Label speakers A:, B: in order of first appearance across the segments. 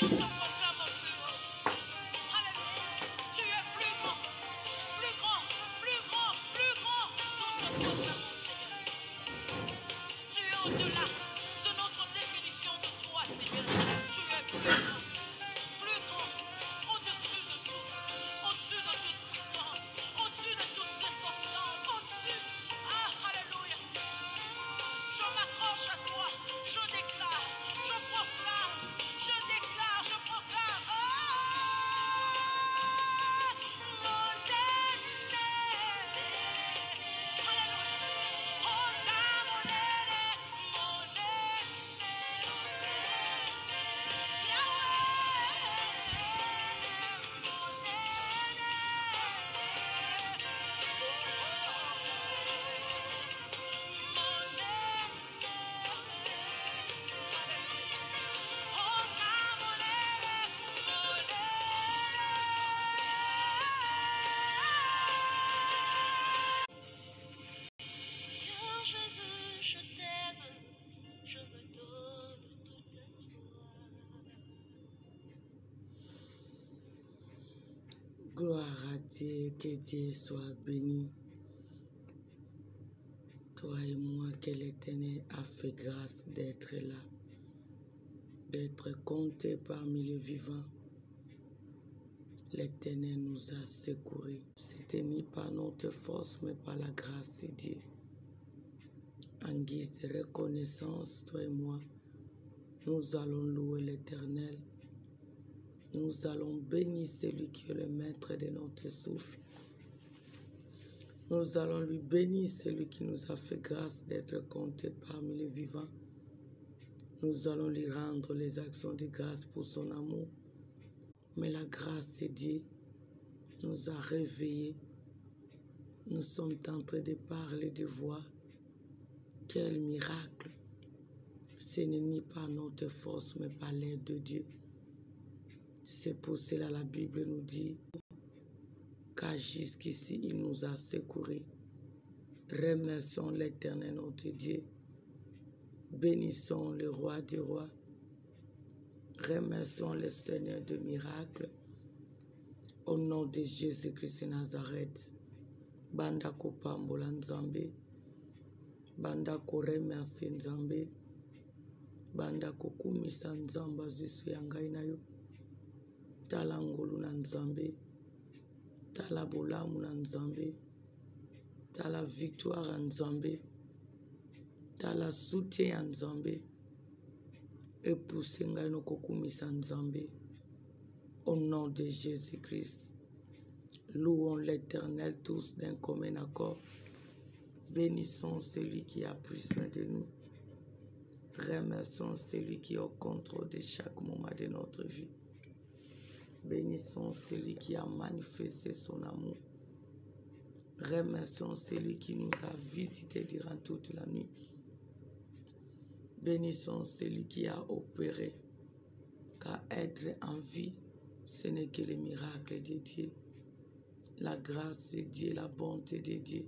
A: Nous te proclamons plus haut. Alléluia. Tu es plus grand, plus grand, plus grand, plus grand. Nous te proclamons, Seigneur. Tu es au-delà de notre définition de toi, Seigneur. Tu es plus grand, au-dessus de tout, au-dessus de toute puissance, au-dessus de toute circonstance, au-dessus. Ah, alléluia. Je m'accroche à toi, je déclare, je proclame, je déclare, je proclame. Ah, mon aîné. Alléluia. Oh, ça, mon aîné, mon aîné. Yahweh, mon Seigneur Jésus, je t'aime, je me donne tout à toi.
B: Gloire à Dieu, que Dieu soit béni. Toi et moi, que l'Éternel a fait grâce d'être là, d'être compté parmi les vivants. L'Éternel nous a secourus. C'était ni par notre force, mais par la grâce de Dieu. En guise de reconnaissance, toi et moi, nous allons louer l'Éternel. Nous allons bénir celui qui est le maître de notre souffle. Nous allons lui bénir celui qui nous a fait grâce d'être compté parmi les vivants. Nous allons lui rendre les actions de grâce pour son amour. Mais la grâce de Dieu nous a réveillés. Nous sommes en train de parler, de voir quel miracle. Ce n'est ni par notre force, mais par l'aide de Dieu. C'est pour cela la Bible nous dit qu'à jusqu'ici, il nous a secourus. Remercions l'Éternel notre Dieu. Bénissons le roi des rois. Remercions le Seigneur de miracles. Au nom de Jésus-Christ de Nazareth. Bandako pambola Nzambe. Bandako remercie Nzambe. Bandako kumisa Nzamba zisu ya ngai na yo. Tala ngolu na Nzambe. Tala bolamu na Nzambe. Tala victoire ya Nzambe. Tala soutien ya Nzambe. Epousse ngai no kokumisa Nzambe. Au nom de Jésus-Christ. Louons l'Éternel tous d'un commun accord. Bénissons celui qui a pris soin de nous. Remercions celui qui est au contrôle de chaque moment de notre vie. Bénissons celui qui a manifesté son amour. Remercions celui qui nous a visités durant toute la nuit. Bénissons celui qui a opéré, car être en vie, ce n'est que le miracle de Dieu, la grâce de Dieu, la bonté de Dieu.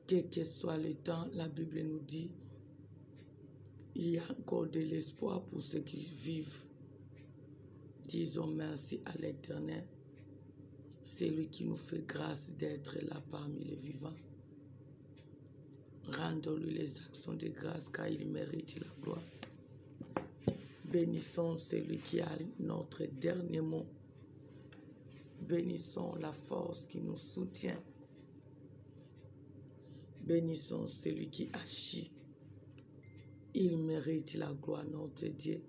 B: Quel que soit le temps, la Bible nous dit, il y a encore de l'espoir pour ceux qui vivent. Disons merci à l'Éternel. C'est lui qui nous fait grâce d'être là parmi les vivants. Rendons-lui les actions de grâce car il mérite la gloire. Bénissons celui qui a notre dernier mot. Bénissons la force qui nous soutient. Bénissons celui qui agit. Il mérite la gloire, notre Dieu.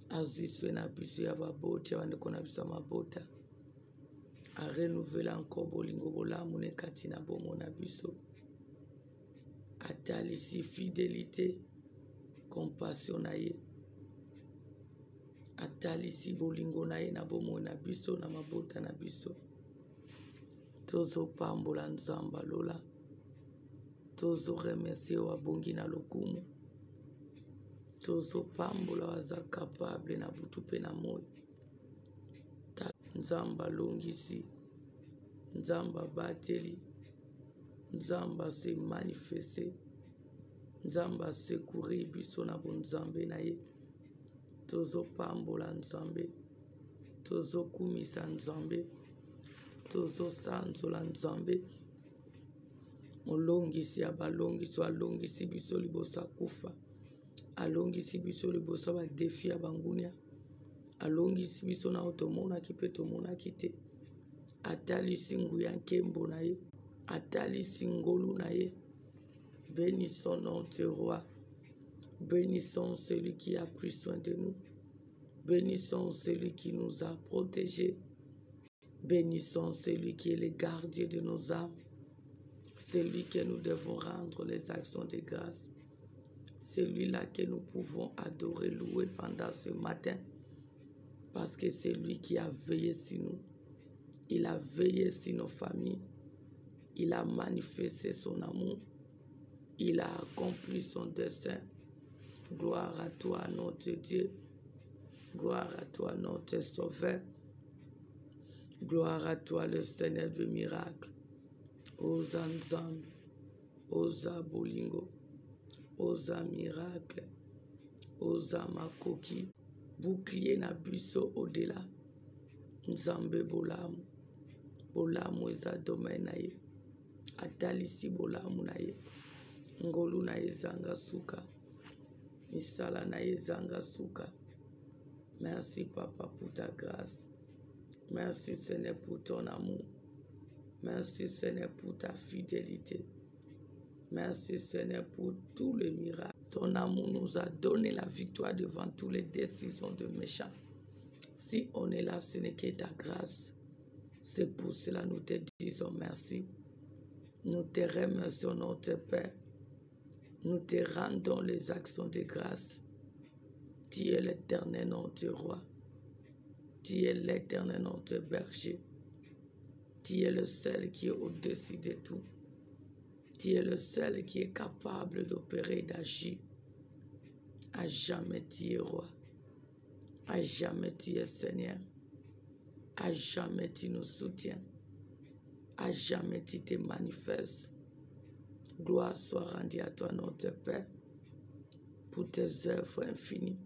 B: Azwiswe na biso ya babota bandeko na biso mabota. A renouveler encore bolingo bolamu ne kati na bomo na biso. Atalisi fidélité, compassion na ye. Atalisi bolingo na ye na bomo na biso na mabota na biso. Tozo pambola Nzamba lola. Tozo remercier wa bongi na lokumu. Tozo pambola waza capable na butu pe na moyo. Nzamba longisi. Nzamba bateli. Nzamba se manifester. Nzambe asekuri biso na bonzambe na ye. Tozopambola Nzambe. Tozokumisa Nzambe. Tozosanzola Nzambe. Molongisi ya balongisi alongisi biso liboso ya kufa. Alongisi biso liboso ya badefi ya bangunia. Alongisi biso na oyo tomonaki mpe tomonaki te. Atalisi nguya nkembo na ye. Atalisi ngolu na ye. Bénissons notre roi. Bénissons celui qui a pris soin de nous. Bénissons celui qui nous a protégés. Bénissons celui qui est le gardien de nos âmes. Celui que nous devons rendre les actions de grâce. Celui-là que nous pouvons adorer, louer pendant ce matin. Parce que c'est lui qui a veillé sur nous. Il a veillé sur nos familles. Il a manifesté son amour. Il a accompli son dessein. Gloire à toi, notre Dieu. Gloire à toi, notre Sauveur. Gloire à toi, le Seigneur de miracles. Osa Nzambe, Osa Bolingo, Osa miracle, Osa makoki, bouclier na biso au-delà. Nzambe bolamu, bolamu eza domaine na ye. Atalisi bolamu na ye. Ngolu na ye zanga suka. Misala na ye zanga suka. Merci Papa pour ta grâce. Merci Seigneur pour ton amour. Merci Seigneur pour ta fidélité. Merci Seigneur pour tous les miracles. Ton amour nous a donné la victoire devant toutes les décisions de méchants. Si on est là, ce n'est que ta grâce. C'est pour cela que nous te disons merci. Nous te remercions, notre Père. Nous te rendons les actions de grâce. Tu es l'éternel notre roi. Tu es l'éternel notre berger. Tu es le seul qui est au-dessus de tout. Tu es le seul qui est capable d'opérer et d'agir. À jamais tu es roi. À jamais tu es Seigneur. À jamais tu nous soutiens. À jamais tu te manifestes. Gloire soit rendue à toi, notre Père, pour tes œuvres infinies,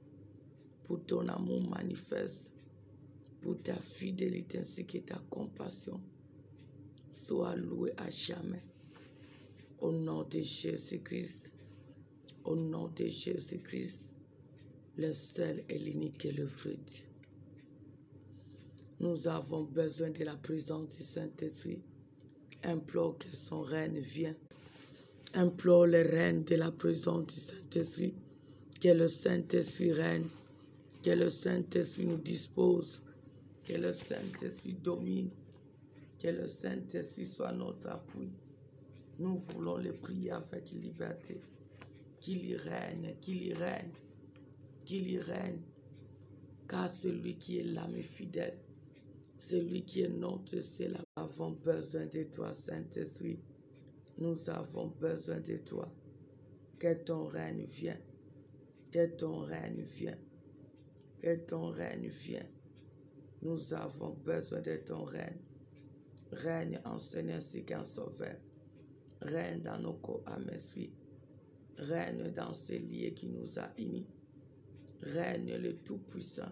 B: pour ton amour manifeste, pour ta fidélité ainsi que ta compassion. Sois loué à jamais. Au nom de Jésus-Christ, au nom de Jésus-Christ, le seul et l'unique et le vrai Dieu. Nous avons besoin de la présence du Saint-Esprit. Implore que son règne vienne. Implore le règne de la présence du Saint-Esprit. Que le Saint-Esprit règne. Que le Saint-Esprit nous dispose. Que le Saint-Esprit domine. Que le Saint-Esprit soit notre appui. Nous voulons le prier avec liberté. Qu'il y règne, qu'il y règne, qu'il y règne. Car celui qui est l'ami fidèle, celui qui est notre seul, nous avons besoin de toi, Saint-Esprit. Nous avons besoin de toi. Que ton règne vienne. Que ton règne vienne. Que ton règne vienne. Nous avons besoin de ton règne. Règne en Seigneur ainsi qu'en Sauveur. Règne dans nos corps, âme, esprit. Règne dans ces lieux qui nous a unis. Règne le Tout-Puissant.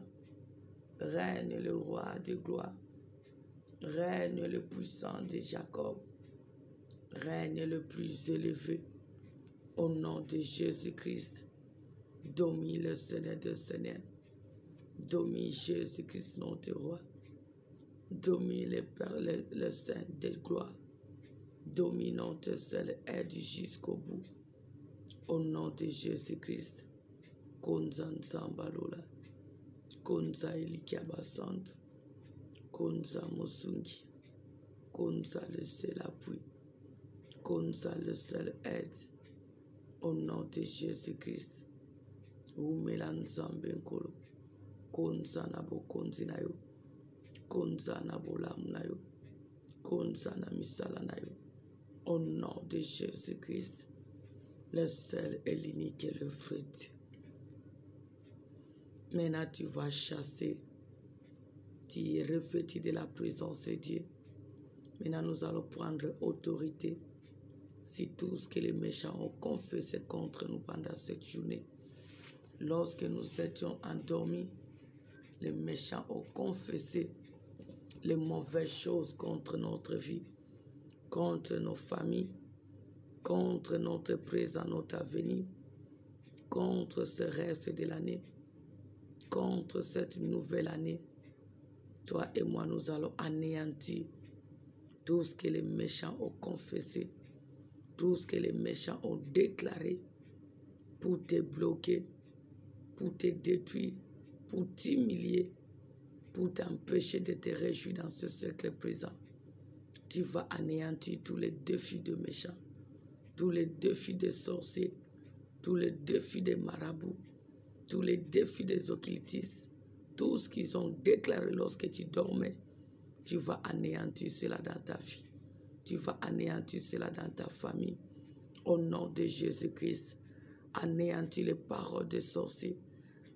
B: Règne le Roi de gloire. Règne le puissant de Jacob. Règne le plus élevé. Au nom de Jésus-Christ, domine le Seigneur des Seigneurs. Domine Jésus-Christ, notre Roi. Domine le Père, le Saint de gloire. Domine notre seul aide jusqu'au bout. Au nom de Jésus-Christ, Konza Nzambalola, Konza Elikiabasanto, Konza Mosungi, Konza le seul appui, Konza le seul aide. Au nom de Jésus-Christ, Umela Nzambe Nkolo, Konza Nabo Konzi na yo, Konza Nabo Lamu na yo, Konza na misala na yo. Au nom de Jésus-Christ, le seul et l'unique et le vrai Dieu. Maintenant, tu vas chasser. Tu es revêtu de la présence de Dieu. Maintenant, nous allons prendre autorité si tout ce que les méchants ont confessé contre nous pendant cette journée, lorsque nous étions endormis, les méchants ont confessé les mauvaises choses contre notre vie, contre nos familles, contre notre présent, notre avenir, contre ce reste de l'année, contre cette nouvelle année. Toi et moi, nous allons anéantir tout ce que les méchants ont confessé, tout ce que les méchants ont déclaré pour te bloquer, pour te détruire, pour t'humilier, pour t'empêcher de te réjouir dans ce siècle présent. Tu vas anéantir tous les défis de méchants, tous les défis des sorciers, tous les défis des marabouts, tous les défis des occultistes, tout ce qu'ils ont déclaré lorsque tu dormais. Tu vas anéantir cela dans ta vie. Tu vas anéantir cela dans ta famille. Au nom de Jésus-Christ, anéantis les paroles des sorciers,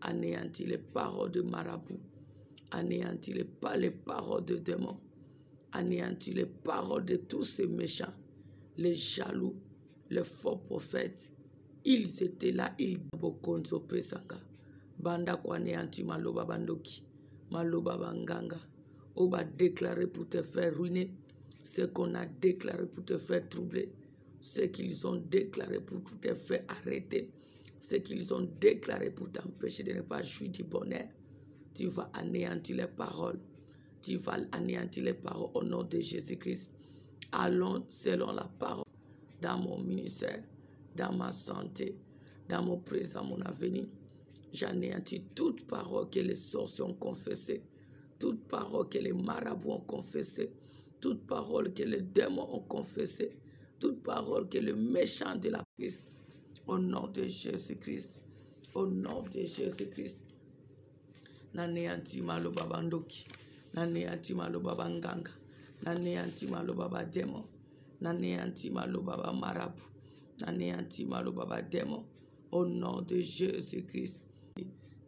B: anéantis les paroles de marabouts, anéantis les paroles de démons, anéantis les paroles de tous ces méchants, les jaloux, les faux prophètes. Ils étaient là, ils bokonzo pesanga. Banda kwa anéanti maloba bandoki, maloba banganga. On va déclarer pour te faire ruiner, ce qu'on a déclaré pour te faire troubler, ce qu'ils ont déclaré pour te faire arrêter, ce qu'ils ont déclaré pour t'empêcher de ne pas jouir du bonheur. Tu vas anéantir les paroles. Tu vas anéantir les paroles au nom de Jésus-Christ. Allons selon la parole dans mon ministère, dans ma santé, dans mon présent, mon avenir. J'anéantis toute parole que les sorciers ont confessée, toute parole que les marabouts ont confessée, toute parole que les démons ont confessée, toute parole que le méchant de la Christ, au nom de Jésus-Christ, au nom de Jésus-Christ. Nanéanti maloba bandoki, nanéanti maloba banganga, nanéanti maloba démon, nanéanti maloba marabout, nanéanti maloba démon, au nom de Jésus-Christ.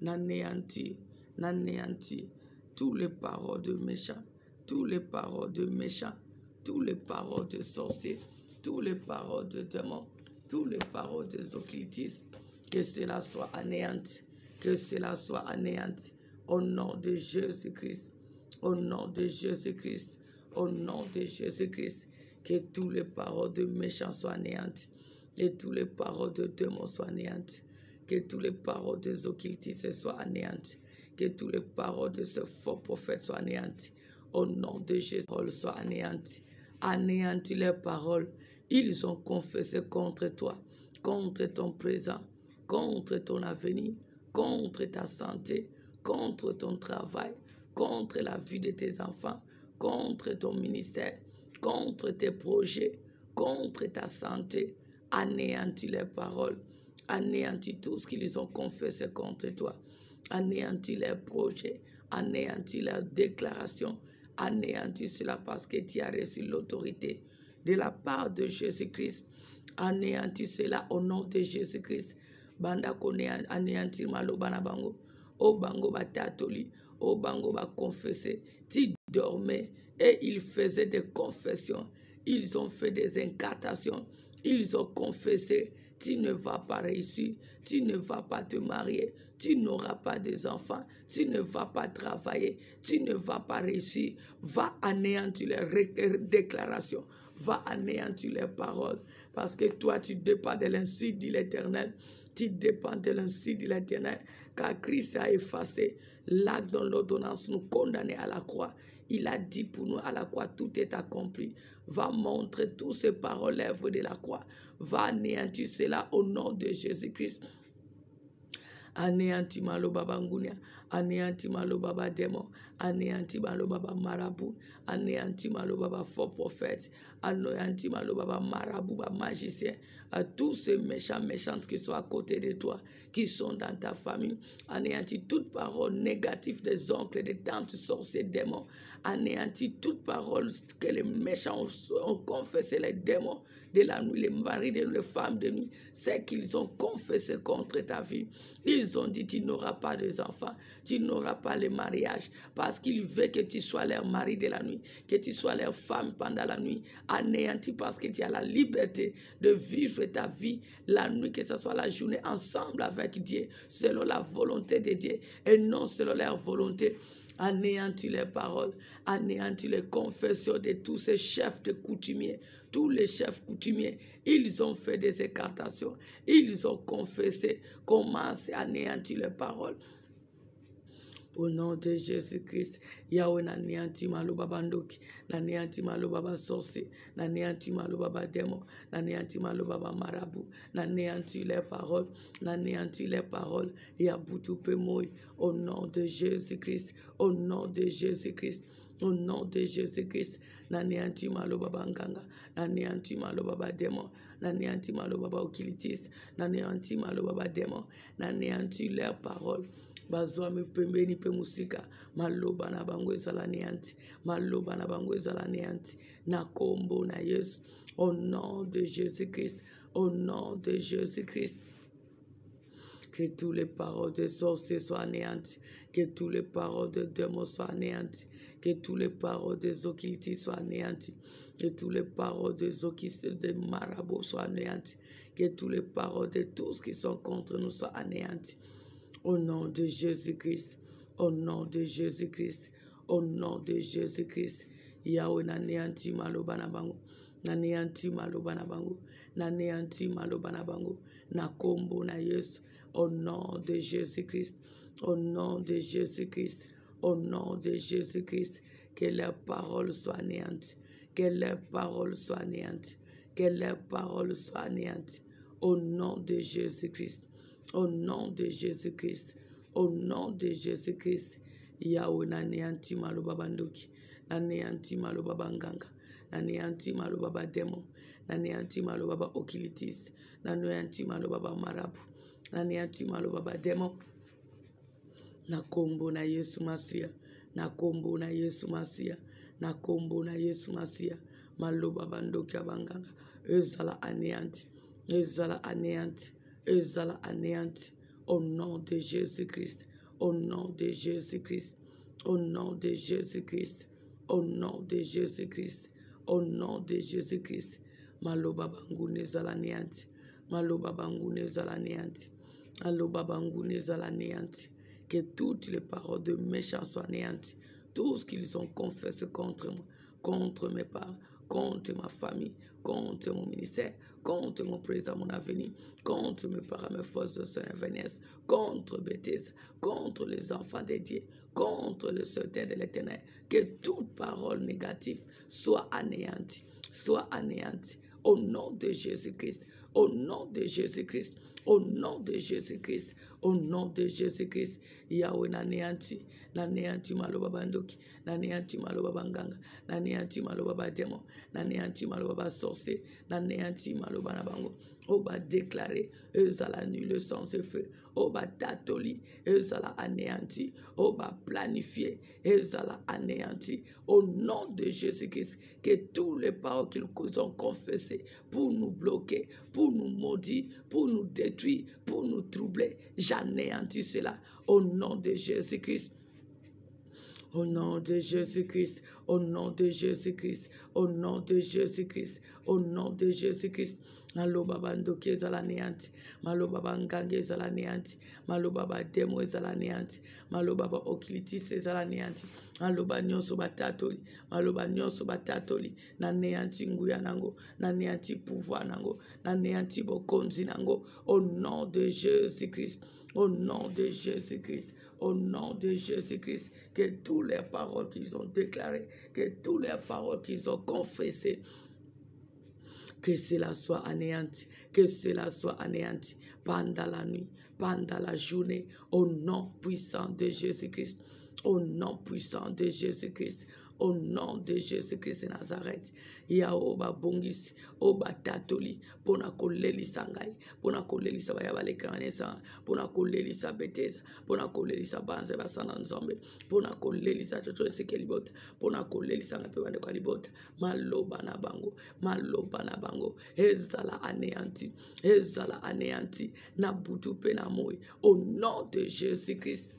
B: Nanéanti tous les paroles de méchants, tous les paroles de méchants, tous les paroles de sorciers, tous les paroles de démons, tous les paroles des occultistes, que cela soit anéanti, que cela soit anéanti, au nom de Jésus-Christ, au nom de Jésus-Christ, au nom de Jésus-Christ, que tous les paroles de méchants soient anéanties, que tous les paroles de démons soient anéanties, que toutes les paroles des occultistes soient anéanties, que toutes les paroles de ce faux prophète soient anéanties. Au nom de Jésus, soient anéanties. Anéantis les paroles. Ils ont confessé contre toi, contre ton présent, contre ton avenir, contre ta santé, contre ton travail, contre la vie de tes enfants, contre ton ministère, contre tes projets, contre ta santé. Anéantis les paroles. Anéantis tout ce qu'ils ont confessé contre toi. Anéantis les projets, anéantis leurs déclarations, anéantis cela parce que tu as reçu l'autorité de la part de Jésus-Christ. Anéantis cela au nom de Jésus-Christ. Banda kone anéantir maloba na bango. O bango batatoli, o bango ba confesser. Tu dormais et ils faisaient des confessions. Ils ont fait des incantations. Ils ont confessé. Tu ne vas pas réussir, tu ne vas pas te marier, tu n'auras pas des enfants, tu ne vas pas travailler, tu ne vas pas réussir. Va anéantir les déclarations, va anéantir les paroles, parce que toi tu dépends de l'insu de l'Éternel, tu dépends de l'insu de l'Éternel, car Christ a effacé l'acte dont l'ordonnance nous condamnait à la croix. Il a dit pour nous à la croix, tout est accompli. Va montrer tous ces paroles lèvres de la croix. Va anéantir cela au nom de Jésus-Christ. Anéanti maloba bangunia, anéanti maloba démon, anéanti maloba marabout, anéanti maloba faux prophète, anéanti maloba marabout, magicien, à tous ces méchants qui sont à côté de toi, qui sont dans ta famille, anéanti toute parole négative des oncles, des tantes, sorciers, démons, anéanti toute parole que les méchants ont confessé, les démons de la nuit, les maris de les femmes de nuit, c'est qu'ils ont confessé contre ta vie. Ils ont dit, tu n'auras pas d'enfants, Tu n'auras pas le mariage parce qu'il veut que tu sois leur mari de la nuit, que tu sois leur femme pendant la nuit, anéanti parce que tu as la liberté de vivre ta vie la nuit, que ce soit la journée ensemble avec Dieu, selon la volonté de Dieu et non selon leur volonté. Anéantis les paroles, anéantis les confessions de tous ces chefs de coutumiers. Tous les chefs coutumiers, ils ont fait des écartations, ils ont confessé. Commence à anéantir les paroles. Au nom de Jésus-Christ, Yahweh n'anéantit maloba bandoki, n'anéantit maloba sorcier, n'anéantit maloba démon, n'anéantit maloba marabout, n'anéantit les paroles, n'anéantit les paroles, Yaboutou Pemoy, au nom de Jésus-Christ, au nom de Jésus-Christ. Au nom de Jésus-Christ, n'anéantit maloba banganga, n'anéantit maloba démon, n'anéantit maloba okilitis, n'anéantit maloba démon, n'anéantit leurs paroles. Bazwami pembeni pe musika maloba na bango ezala neanti, maloba na bango ezala neanti, na kombo na Yesu. Au nom de Jésus-Christ, au nom de Jésus-Christ, que toutes les paroles de sorciers soient anéanties, que toutes les paroles de démons soient anéanties, que toutes les paroles des occultistes soient anéanties, que toutes les paroles des occultistes, des marabouts soient anéanties, que toutes les paroles de tous qui sont contre nous soient anéanties. Au nom de Jésus-Christ, au nom de Jésus-Christ, au nom de Jésus-Christ, Yahweh n'anéantit maloba na bango, n'anéantit maloba na bango, n'anéantit maloba na bango, na kombo na Yesu, au nom de Jésus-Christ, au nom de Jésus-Christ, au nom de Jésus-Christ, que leurs paroles soient anéanties, que leurs paroles soient anéanties, que leurs paroles soient anéanties, au nom de Jésus-Christ. Au nom de Jésus-Christ, au nom de Jésus-Christ, Yahweh n'anéantit maloba bandoki, n'anéantit maloba banganga, n'anéantit maloba démon, n'anéantit maloba okilitis, n'anéantit maloba marabu, n'anéantit maloba démon. Na kombo na Yesu Masia, na kombo na Yesu Masia, na kombo na Yesu Masia, maloba bandoki abanganga, ezala anéanti, ezala anéanti. Ezala anéanti, au nom de Jésus-Christ, au nom de Jésus-Christ, au nom de Jésus-Christ, au nom de Jésus-Christ, au nom de Jésus-Christ. Maloba bangu nezala anéanti, maloba bangu nezala anéanti, maloba bangu nezala anéanti. Que toutes les paroles de méchants soient anéanties, tout ce qu'ils ont confessé contre moi, contre mes parents, contre ma famille, contre mon ministère, contre mon présent, mon avenir, contre mes parents, mes forces, soeurs et vénès, contre Bethesda, contre les enfants de Dieu, contre le secteur de l'Éternel. Que toute parole négative soit anéantie, au nom de Jésus-Christ, au nom de Jésus-Christ, au nom de Jésus-Christ, au nom de Jésus-Christ. Yahweh n'anéanti maloba bandoki, n'anéanti maloba banganga, n'anéanti maloba démon, n'anéanti maloba sorcier, n'anéanti maloba nabango. Oba déclaré, ezala nul sans effet, oba tatoli, ezala anéanti, oba planifié, ezala anéanti, au nom de Jésus-Christ. Que tous les paroles qu'ils ont confessées pour nous bloquer, pour nous maudire, pour nous détruire, pour nous troubler, j'anéantis cela au nom de Jésus-Christ. Au nom de Jésus-Christ, au nom de Jésus-Christ, au nom de Jésus-Christ, au nom de Jésus-Christ. Maloba bandoki ezala neanti, maloba bangange ezala neanti, maloba ba demo ezala neanti, maloba ba okilitis ezala neanti, maloba nyonso batatoli, maloba nyonso batatoli, na neanti nguya nango, na neanti pouvoir nango, na neanti bokonzi nango, au nom de Jésus-Christ. Au nom de Jésus-Christ, au nom de Jésus-Christ, que toutes les paroles qu'ils ont déclarées, que toutes les paroles qu'ils ont confessées, que cela soit anéanti, que cela soit anéanti pendant la nuit, pendant la journée, au nom puissant de Jésus-Christ, au nom puissant de Jésus-Christ, au nom de Jésus-Christ de Nazareth. Yaoba bongis, oba tatoli, pona koleli sangai, pona koleli sabaya balekanesa, pona koleli sabetesa, pona koleli sabanze basana nzombe, pona koleli sa toto sekelibota, pona koleli sanga pebande kalibota, maloba na bango, ezala anéanti, na butu pe na moi, au nom de Jésus-Christ.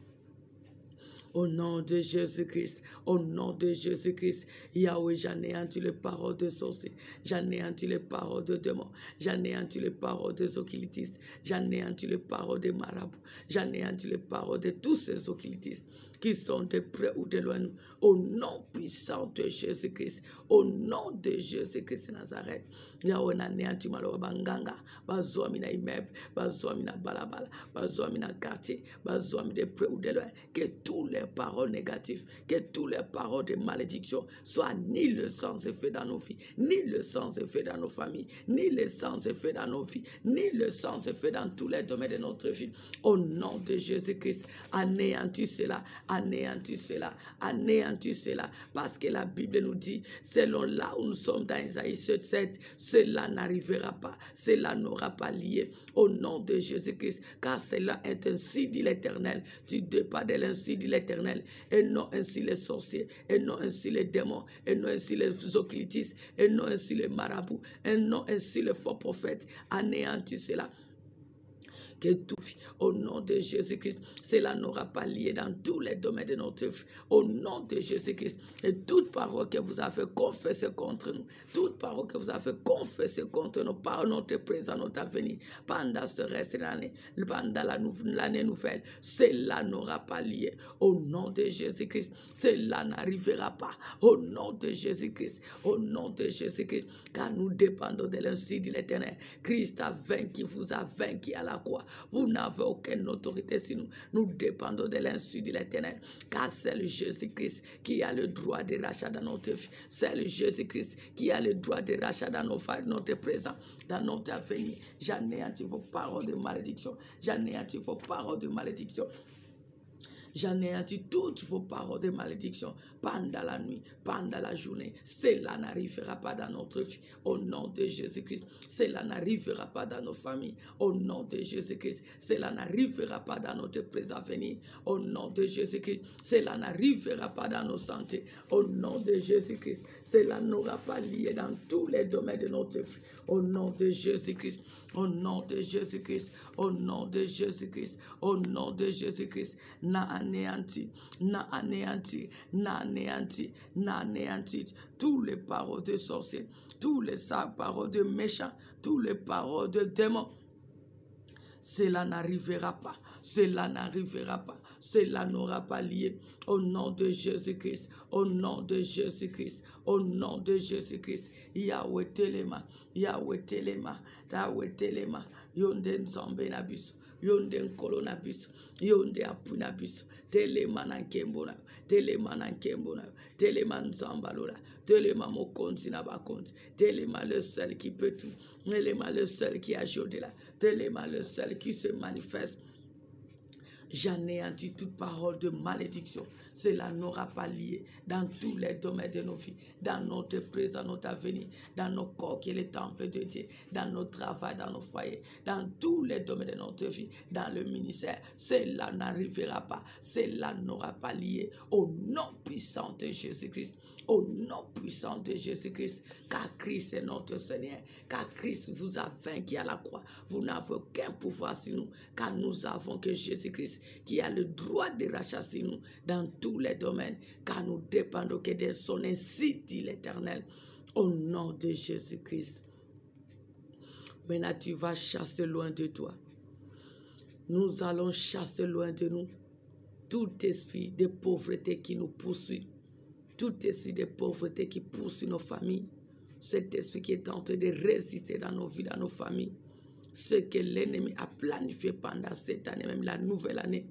B: Au nom de Jésus-Christ, au nom de Jésus-Christ, Yahweh, j'anéantis les paroles de sorciers, j'anéantis les paroles de démons, j'anéantis les paroles des occultistes, j'anéantis les paroles des marabouts, j'anéantis les paroles de tous ces occultistes qui sont de près ou de loin, au nom puissant de Jésus-Christ, au nom de Jésus-Christ de Nazareth. Yahweh n'anéantit malo banganga, bazoami na immeuble, bazoami na balabala, bazoami na quartier, bazoami de près ou de loin, que toutes les paroles négatives, que toutes les paroles de malédiction soient ni le sens effet dans nos vies, ni le sens effet dans nos familles, ni le sens effet dans nos vies, ni le sens effet dans tous les domaines de notre vie. Au nom de Jésus-Christ, anéantis cela, anéantis cela, anéantis cela, parce que la Bible nous dit, selon là où nous sommes dans Isaïe 7, cela n'arrivera pas, cela n'aura pas lié au nom de Jésus-Christ, car cela est ainsi dit l'Éternel. Tu dépends de l'ainsi dit l'Éternel, et non ainsi les sorciers, et non ainsi les démons, et non ainsi les occultistes, et non ainsi les marabouts, et non ainsi les faux prophètes. Anéantis cela. Que tout, au nom de Jésus-Christ, cela n'aura pas lié dans tous les domaines de notre vie. Au nom de Jésus-Christ, et toute parole que vous avez confessée contre nous, toute parole que vous avez confessée contre nous, par notre présent, notre avenir, pendant ce reste de l'année, pendant l'année nouvelle, cela n'aura pas lié. Au nom de Jésus-Christ, cela n'arrivera pas. Au nom de Jésus-Christ, au nom de Jésus-Christ, car nous dépendons de l'ainsi de l'Éternel. Christ a vaincu, vous a vaincu à la croix. Vous n'avez aucune autorité sur nous. Nous dépendons de l'insu de l'Éternel. Car c'est le Jésus-Christ qui a le droit de rachat dans notre vie. C'est le Jésus-Christ qui a le droit de rachat dans notre présent, dans notre avenir. J'anéantis vos paroles de malédiction. J'anéantis vos paroles de malédiction. J'anéantis toutes vos paroles de malédiction pendant la nuit, pendant la journée. Cela n'arrivera pas dans notre vie. Au nom de Jésus-Christ, cela n'arrivera pas dans nos familles. Au nom de Jésus-Christ, cela n'arrivera pas dans notre présent avenir. Au nom de Jésus-Christ, cela n'arrivera pas dans nos santé. Au nom de Jésus-Christ, cela n'aura pas lié dans tous les domaines de notre vie. Au nom de Jésus-Christ, au nom de Jésus-Christ, au nom de Jésus-Christ, au nom de Jésus-Christ, n'a anéanti, n'a anéanti, n'a anéanti, n'a anéanti tous les paroles de sorciers, tous les paroles de méchants, tous les paroles de démons. Cela n'arrivera pas, cela n'arrivera pas, cela n'aura pas lié. Au nom de Jésus-Christ, au nom de Jésus-Christ, au nom de Jésus-Christ. Yahweh telema, Yahweh telema, Yahweh telema, yonde nzambe na biso, yonde nkolo na biso, yonde apu na biso, telema na nkembo na, telema na nkembo na, telema nzambalola, telema mokonzi na bakonzi, telema le seul qui peut tout, telema le seul qui agit au-delà, telema le seul qui se manifeste. J'anéantis toute parole de malédiction. Cela n'aura pas lié dans tous les domaines de nos vies, dans notre présent, notre avenir, dans nos corps qui est le temple de Dieu, dans notre travail, dans nos foyers, dans tous les domaines de notre vie, dans le ministère. Cela n'arrivera pas, cela n'aura pas lié au nom puissant de Jésus-Christ. Au nom puissant de Jésus-Christ, car Christ est notre Seigneur, car Christ vous a vaincu à la croix. Vous n'avez aucun pouvoir sur nous, car nous avons que Jésus-Christ qui a le droit de racheter nous dans tous les domaines, car nous dépendons que de son ainsi dit l'Éternel. Au nom de Jésus-Christ. Maintenant, tu vas chasser loin de toi. Nous allons chasser loin de nous tout esprit de pauvreté qui nous poursuit. Tout esprit de pauvreté qui poursuit nos familles, cet esprit qui est en train de résister dans nos vies, dans nos familles, ce que l'ennemi a planifié pendant cette année, même la nouvelle année,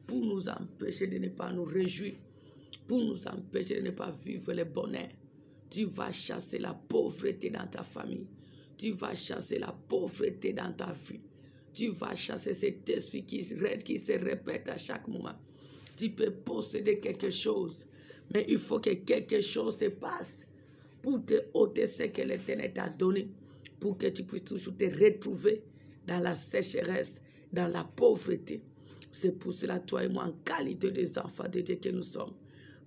B: pour nous empêcher de ne pas nous réjouir, pour nous empêcher de ne pas vivre le bonheur. Tu vas chasser la pauvreté dans ta famille, tu vas chasser la pauvreté dans ta vie, tu vas chasser cet esprit qui se répète à chaque moment. Tu peux posséder quelque chose, mais il faut que quelque chose se passe pour te ôter ce que l'Éternel t'a donné, pour que tu puisses toujours te retrouver dans la sécheresse, dans la pauvreté. C'est pour cela, toi et moi, en qualité des enfants de Dieu que nous sommes,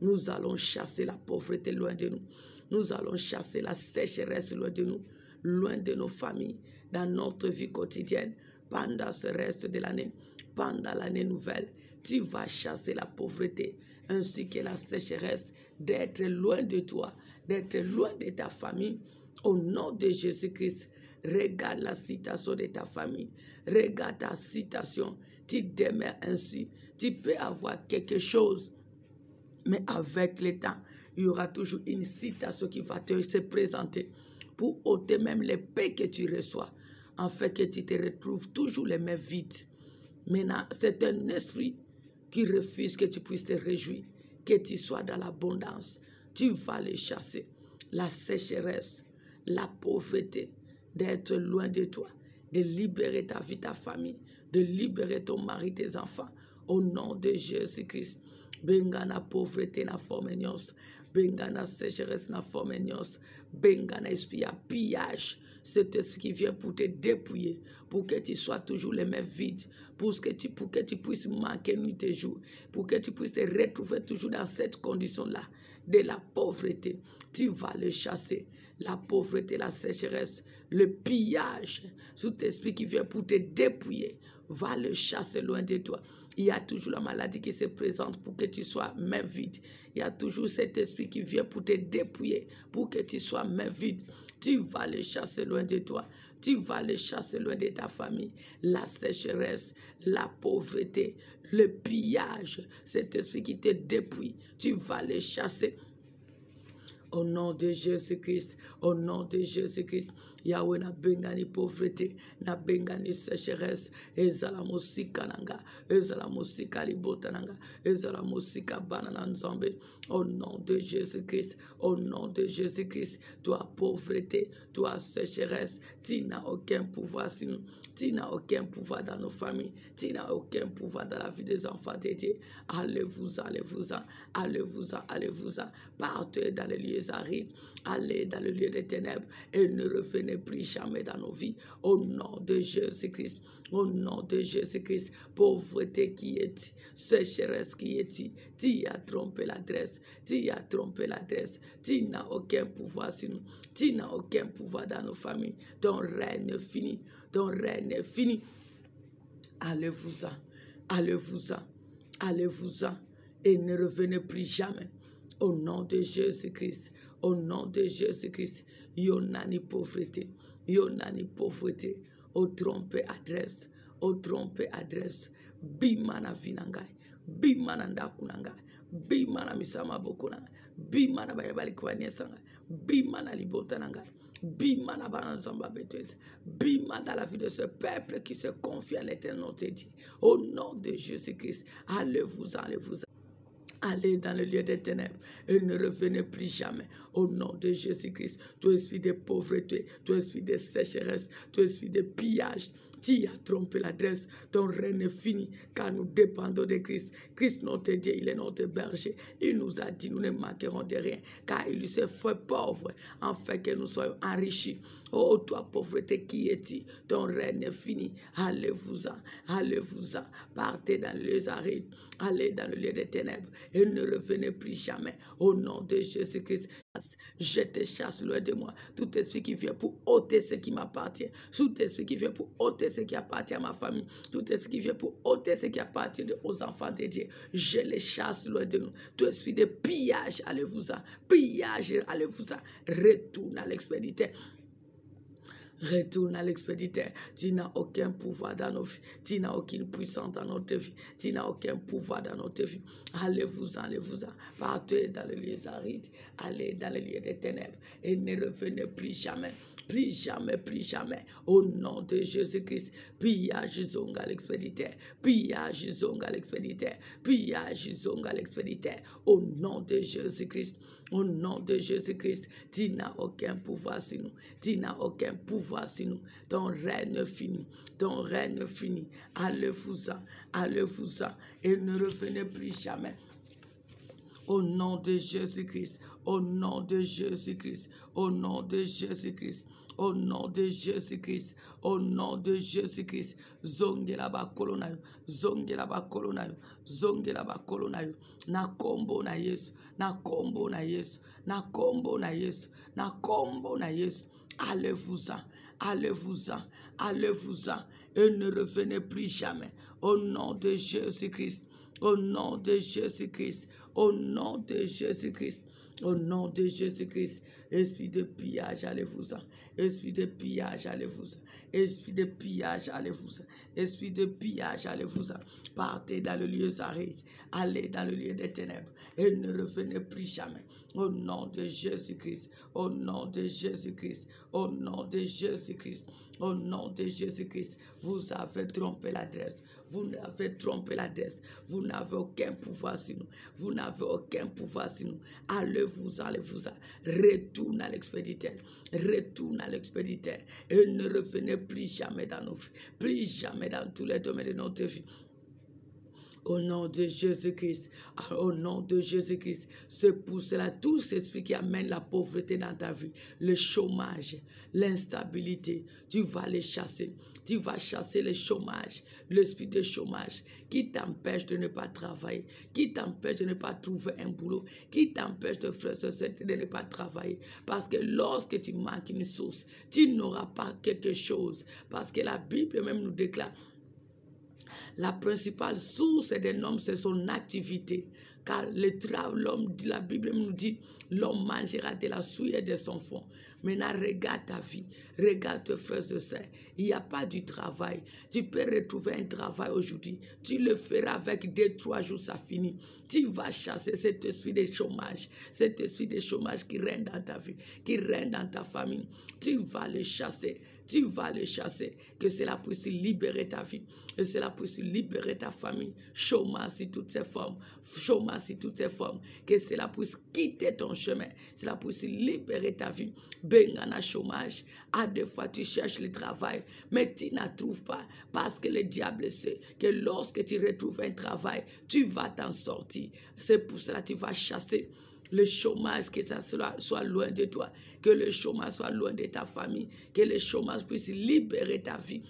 B: nous allons chasser la pauvreté loin de nous. Nous allons chasser la sécheresse loin de nous, loin de nos familles, dans notre vie quotidienne, pendant ce reste de l'année, pendant l'année nouvelle, Tu vas chasser la pauvreté ainsi que la sécheresse, d'être loin de toi, d'être loin de ta famille. Au nom de Jésus-Christ, regarde la situation de ta famille. Regarde ta situation. Tu demeures ainsi. Tu peux avoir quelque chose, mais avec le temps, il y aura toujours une situation qui va se présenter pour ôter même les paix que tu reçois, en fait que tu te retrouves toujours les mains vides. Maintenant, c'est un esprit qui refuse que tu puisses te réjouir, que tu sois dans l'abondance. Tu vas les chasser. La sécheresse, la pauvreté, d'être loin de toi, de libérer ta vie, ta famille, de libérer ton mari, tes enfants. Au nom de Jésus-Christ, benga na pauvreté na forme nyonso, benga na sécheresse na forme nyonso, benga na esprit à pillage, cet esprit qui vient pour te dépouiller, pour que tu sois toujours les mains vides, pour que tu puisses manquer nuit et jour, pour que tu puisses te retrouver toujours dans cette condition-là, de la pauvreté. Tu vas le chasser. La pauvreté, la sécheresse, le pillage, tout esprit qui vient pour te dépouiller, va le chasser loin de toi. Il y a toujours la maladie qui se présente pour que tu sois main vide. Il y a toujours cet esprit qui vient pour te dépouiller, pour que tu sois main vide. Tu vas le chasser loin de toi. Tu vas le chasser loin de ta famille. La sécheresse, la pauvreté, le pillage, cet esprit qui te dépouille, tu vas le chasser. Au nom de Jésus-Christ, au nom de Jésus-Christ, Yahweh na bengani pauvreté, na bengani sécheresse, ezala musika nanga, ezala musika libota nanga, ezala musika banana nzambe. Au nom de Jésus-Christ, au nom de Jésus-Christ, toi pauvreté, toi sécheresse, tu n'as aucun pouvoir sur nous, tu n'as aucun pouvoir dans nos familles, tu n'as aucun pouvoir dans la vie des enfants de Dieu. Allez-vous-en, allez-vous-en, allez-vous-en, allez-vous-en, partez dans les lieux arides, allez dans le lieu des ténèbres et ne revenez plus jamais dans nos vies. Au nom de Jésus-Christ, au nom de Jésus-Christ, pauvreté qui est, sécheresse qui est, tu as trompé l'adresse, tu as trompé l'adresse, tu n'as aucun pouvoir sur nous, tu n'as aucun pouvoir dans nos familles. Ton règne est fini, ton règne est fini. Allez-vous-en, allez-vous-en, allez-vous-en et ne revenez plus jamais. Au nom de Jésus-Christ, au nom de Jésus-Christ, yonani pauvreté, au trompe adresse, bimana vinangai, bimana ndakunangai, bimana misama bokonangai, bimana bayabali kwanesanga, bimana libotanangai, bimana bananzamba betese, bimana dans la vie de ce peuple qui se confie à l'Éternel notre Dieu. Au nom de Jésus-Christ, allez-vous-en, allez-vous-en. Allez dans le lieu des ténèbres et ne revenez plus jamais. Au nom de Jésus-Christ, toi esprit de pauvreté, toi esprit de sécheresse, toi esprit de pillage, tu as trompé l'adresse. Ton règne est fini car nous dépendons de Christ. Christ notre Dieu, il est notre berger. Il nous a dit nous ne manquerons de rien car il s'est fait pauvre afin que nous soyons enrichis. Oh toi pauvreté qui es-tu? Ton règne est fini. Allez-vous-en, allez-vous-en. Partez dans les lieux arides, allez dans le lieu des ténèbres et ne revenez plus jamais. Au nom de Jésus-Christ, je te chasse loin de moi. Tout esprit qui vient pour ôter ce qui m'appartient. Tout esprit qui vient pour ôter ce qui appartient à ma famille. Tout esprit qui vient pour ôter ce qui appartient aux enfants de Dieu. Je les chasse loin de nous. Tout esprit de pillage, allez-vous-en. Pillage, allez-vous-en. Retourne à l'expéditeur. Retourne à l'expéditeur. Tu n'as aucun pouvoir dans nos vies. Tu n'as aucune puissance dans notre vie. Tu n'as aucun pouvoir dans notre vie. Allez-vous-en, allez-vous-en. Partez dans les lieux arides. Allez dans les lieux des ténèbres. Et ne revenez plus jamais. Plus jamais, plus jamais. Au nom de Jésus-Christ. Pillage zonga à l'expéditeur. Pillage zonga à l'expéditeur. Pillage zonga à l'expéditeur. Au nom de Jésus-Christ. Au nom de Jésus-Christ. Tu n'as aucun pouvoir sur nous. Tu n'as aucun pouvoir sur nous. Ton règne fini. Ton règne fini. Allez-vous-en. Allez-vous-en. Et ne revenez plus jamais. Au nom de Jésus-Christ, au nom de Jésus-Christ, au nom de Jésus-Christ, au nom de Jésus-Christ, au nom de Jésus-Christ, zongela bakolonayo, zongela bakolonayo, zongela bakolonayo, na kombo na Yesu, na kombo na Yesu, na kombo na Yesu, na kombo na Yesu. Allez-vous-en, allez-vous-en, allez-vous-en, et ne revenez plus jamais. Au nom de Jésus-Christ, Au nom de Jésus-Christ. Au nom de Jésus-Christ. Au nom de Jésus-Christ. Esprit de pillage, allez-vous-en. Esprit de pillage, allez-vous-en. Esprit de pillage, allez-vous-en. Esprit de pillage, allez-vous-en. Partez dans le lieu aride. Allez dans le lieu des ténèbres. Et ne revenez plus jamais. Au nom de Jésus-Christ. Au nom de Jésus-Christ. Au nom de Jésus-Christ. Au nom de Jésus-Christ. Vous avez trompé l'adresse. Vous avez trompé l'adresse. Vous n'avez aucun pouvoir sur nous. Vous n'avez aucun pouvoir sur nous. Allez-vous-en, allez-vous-en. Retourne à l'expéditeur. Retourne à l'expéditeur. Et ne revenez plus jamais dans nos vies. Plus jamais dans tous les domaines de notre vie. Au nom de Jésus-Christ, au nom de Jésus-Christ, c'est pour cela, tout esprit qui amène la pauvreté dans ta vie, le chômage, l'instabilité, tu vas les chasser. Tu vas chasser le chômage, l'esprit de chômage qui t'empêche de ne pas travailler, qui t'empêche de ne pas trouver un boulot, qui t'empêche de faire de ne pas travailler. Parce que lorsque tu manques une source, tu n'auras pas quelque chose. Parce que la Bible même nous déclare, la principale source d'un homme, c'est son activité. Car l'homme, la Bible nous dit, l'homme mangera de la souillure de son fond. Maintenant, regarde ta vie, regarde tes frères et sœurs. Il n'y a pas du travail. Tu peux retrouver un travail aujourd'hui. Tu le feras avec 2-3 jours, ça finit. Tu vas chasser cet esprit de chômage qui règne dans ta vie, qui règne dans ta famille. Tu vas le chasser. Tu vas le chasser, que cela puisse libérer ta vie, que cela puisse libérer ta famille. Chômage sur toutes ses formes, chômage sur toutes ses formes, que cela puisse quitter ton chemin, cela puisse libérer ta vie. Bengana chômage, à des fois tu cherches le travail, mais tu n'en trouves pas, parce que le diable sait que lorsque tu retrouves un travail, tu vas t'en sortir. C'est pour cela que tu vas chasser le chômage, que ça soit loin de toi, que le chômage soit loin de ta famille, que le chômage puisse libérer ta vie.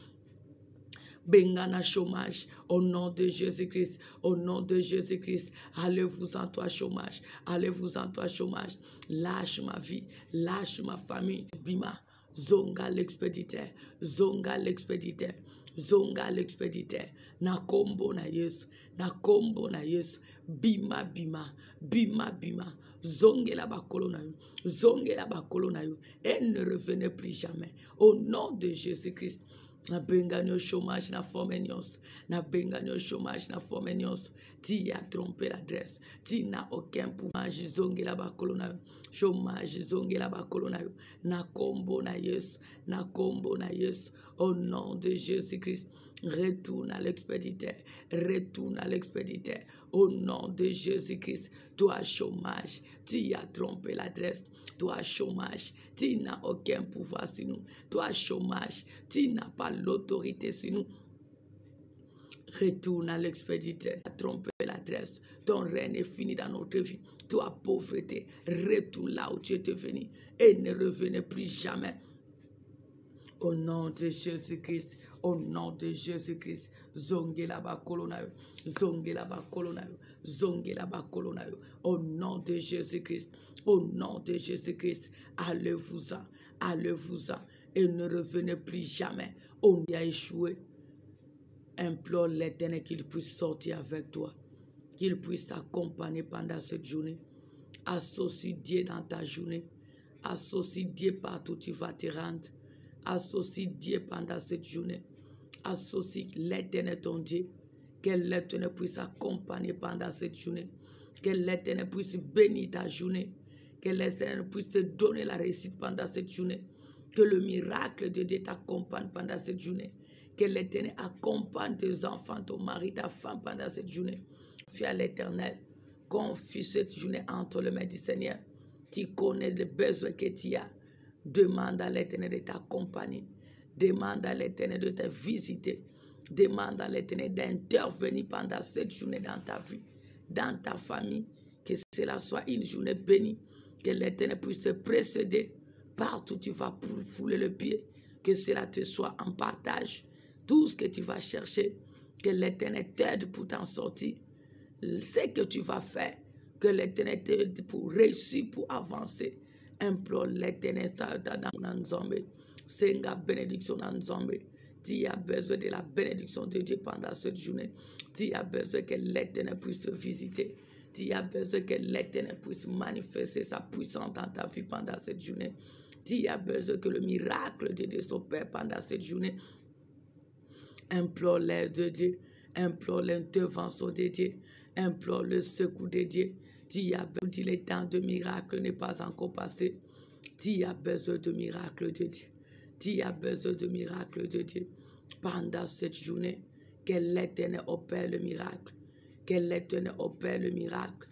B: Bengana chômage, au nom de Jésus-Christ, au nom de Jésus-Christ, allez-vous-en toi chômage, allez-vous-en toi chômage, lâche ma vie, lâche ma famille, bima, zonga l'expéditeur, zonga l'expéditeur, zonga l'expéditeur, na kombo na Yesu, na kombo na Yesu, bima bima, bima bima, zongela bakolo na yo, zongela bakolo na yo, et ne revenez plus jamais, au nom de Jésus-Christ. Na benganyo chômage na formenios, na benganyo chômage na formenios. Tu as trompé l'adresse, tu n'as aucun pouvoir. Zongela bakolo na yo, chômage zongela bakolo na yo, na kombo na Yesu, na kombo na Yesu. Au nom de Jésus-Christ, retourne à l'expéditeur, retourne à l'expéditeur. Au nom de Jésus-Christ, toi chômage, tu as trompé l'adresse. Toi chômage, tu n'as aucun pouvoir sur nous. Toi chômage, tu n'as pas l'autorité sur nous. Retourne à l'expéditeur, tu as trompé l'adresse. Ton règne est fini dans notre vie. Toi pauvreté, retourne là où tu étais venu et ne revenez plus jamais. Au nom de Jésus-Christ, au nom de Jésus-Christ, zongela bakolonayo, zongela bakolonayo, zongela bakolonayo. Au nom de Jésus-Christ, au nom de Jésus-Christ, allez-vous-en, allez-vous-en et ne revenez plus jamais. On y a échoué. Implore l'Éternel qu'il puisse sortir avec toi, qu'il puisse t'accompagner pendant cette journée. Associe Dieu dans ta journée, associe Dieu partout où tu vas te rendre. Associe Dieu pendant cette journée. Associe l'Éternel ton Dieu. Que l'Éternel puisse accompagner pendant cette journée. Que l'Éternel puisse bénir ta journée. Que l'Éternel puisse te donner la réussite pendant cette journée. Que le miracle de Dieu t'accompagne pendant cette journée. Que l'Éternel accompagne tes enfants, ton mari, ta femme pendant cette journée. Fais à l'Éternel. Confie cette journée entre les mains du Seigneur. Tu connais les besoins que tu as. Demande à l'Éternel de t'accompagner. Demande à l'Éternel de te visiter. Demande à l'Éternel d'intervenir pendant cette journée dans ta vie, dans ta famille. Que cela soit une journée bénie. Que l'Éternel puisse te précéder partout où tu vas pour fouler le pied. Que cela te soit en partage. Tout ce que tu vas chercher, que l'Éternel t'aide pour t'en sortir. Ce que tu vas faire, que l'Éternel t'aide pour réussir, pour avancer. Implore l'Éternel dans Nzambe. Senga bénédiction dans Nzambe. Tu as besoin de la bénédiction de Dieu pendant cette journée. Tu as besoin que l'Éternel puisse te visiter. Tu as besoin que l'Éternel puisse manifester sa puissance dans ta vie pendant cette journée. Tu as besoin que le miracle de Dieu s'opère pendant cette journée. Implore l'aide de Dieu. Implore l'intervention de Dieu. Implore le secours de Dieu. Tu as besoin, le temps de miracle n'est pas encore passé. Tu as besoin de miracle de Dieu. Tu as besoin de miracle de Dieu. Pendant cette journée, que l'Éternel opère le miracle. Que l'Éternel opère le miracle.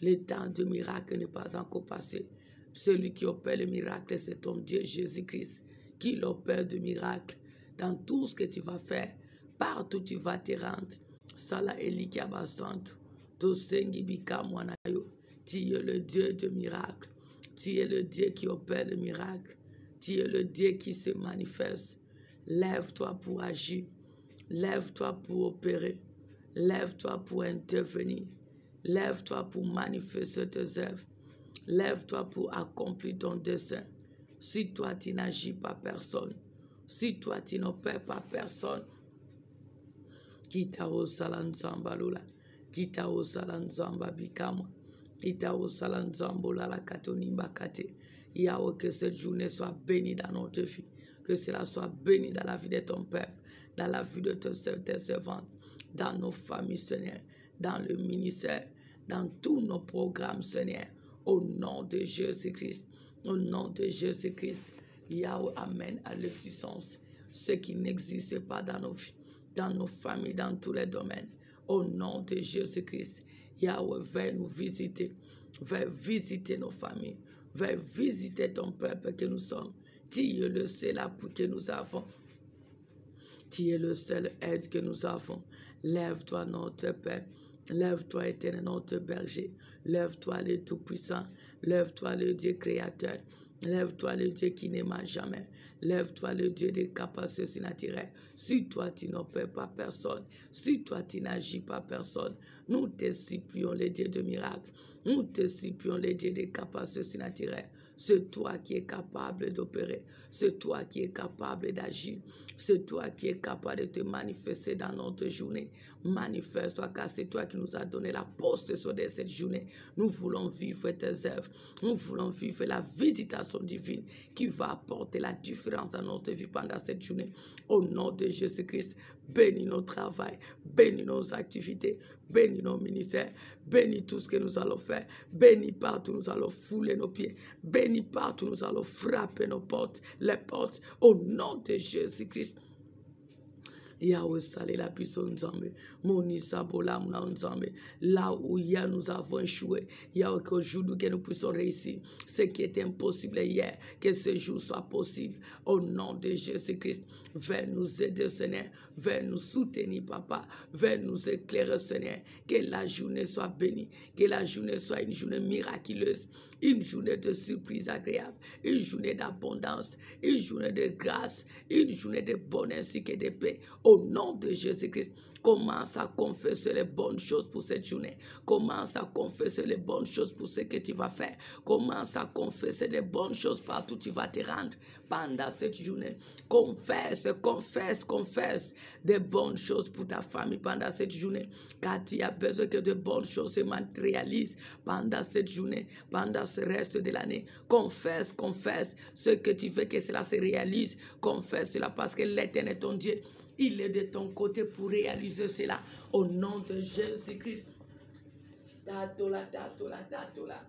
B: Le temps de miracle n'est pas encore passé. Celui qui opère le miracle, c'est ton Dieu Jésus-Christ, qui l'opère de miracle dans tout ce que tu vas faire, partout tu vas te rendre. Sala Elikia Basanto, Tosengi Bika Mwanayo, tu es le Dieu de miracle. Tu es le Dieu qui opère le miracle. Tu es le Dieu qui se manifeste. Lève-toi pour agir. Lève-toi pour opérer. Lève-toi pour intervenir. Lève-toi pour manifester tes œuvres. Lève-toi pour accomplir ton dessein. Si toi tu n'agis pas, personne. Si toi tu n'opères pas, personne. Kita o salanzamba lula. Kita o salanzamba bikama. Kita o salanzamba la katonimba kate. Yahweh, que cette journée soit bénie dans notre vie. Que cela soit béni dans la vie de ton peuple, dans la vie de tes servantes, dans nos familles, Seigneur, dans le ministère, dans tous nos programmes, Seigneur. Au nom de Jésus-Christ, au nom de Jésus-Christ, Yahweh amène à l'existence ce qui n'existe pas dans nos vies, dans nos familles, dans tous les domaines. Au nom de Jésus-Christ, Yahweh, viens nous visiter, viens visiter nos familles, viens visiter ton peuple que nous sommes. Tu es le seul appui que nous avons. Tu es le seul aide que nous avons. Lève-toi, notre Père. Lève-toi, Éternel, notre berger. Lève-toi, le Tout-Puissant. Lève-toi, le Dieu créateur. Lève-toi, le Dieu qui n'aima jamais. Lève-toi, le Dieu des capacités surnaturelles. Si toi, tu n'opères pas personne. Si toi, tu n'agis pas personne. Nous te supplions, le Dieu de miracles. Nous te supplions, le Dieu des capacités surnaturelles. C'est toi qui es capable d'opérer. C'est toi qui es capable d'agir. C'est toi qui es capable de te manifester dans notre journée. Manifeste-toi, car c'est toi qui nous as donné la possession de cette journée. Nous voulons vivre tes œuvres. Nous voulons vivre la visitation divine qui va apporter la différence dans notre vie pendant cette journée. Au nom de Jésus-Christ, bénis nos travail, bénis nos activités, bénis nos ministères, bénis tout ce que nous allons faire, bénis partout nous allons fouler nos pieds, bénis partout nous allons frapper nos portes, les portes, au nom de Jésus-Christ. Yahweh salé la puissance Nzambe, Moni Sabola Muna Nzambe, là où hier nous avons échoué, Yahweh qu'aujourd'hui que nous puissions réussir, ce qui était impossible hier, que ce jour soit possible, au nom de Jésus-Christ, viens nous aider Seigneur, viens nous soutenir Papa, viens nous éclairer Seigneur, que la journée soit bénie, que la journée soit une journée miraculeuse, une journée de surprise agréable, une journée d'abondance, une journée de grâce, une journée de bonheur ainsi que de paix. Au nom de Jésus-Christ, commence à confesser les bonnes choses pour cette journée. Commence à confesser les bonnes choses pour ce que tu vas faire. Commence à confesser les bonnes choses partout où tu vas te rendre pendant cette journée. Confesse, confesse, confesse des bonnes choses pour ta famille pendant cette journée. Car tu as besoin que de bonnes choses se matérialisent pendant cette journée, pendant ce reste de l'année. Confesse, confesse ce que tu veux que cela se réalise. Confesse cela parce que l'Éternel est ton Dieu. Il est de ton côté pour réaliser cela. Au nom de Jésus-Christ. Tatola, tatola, tatola.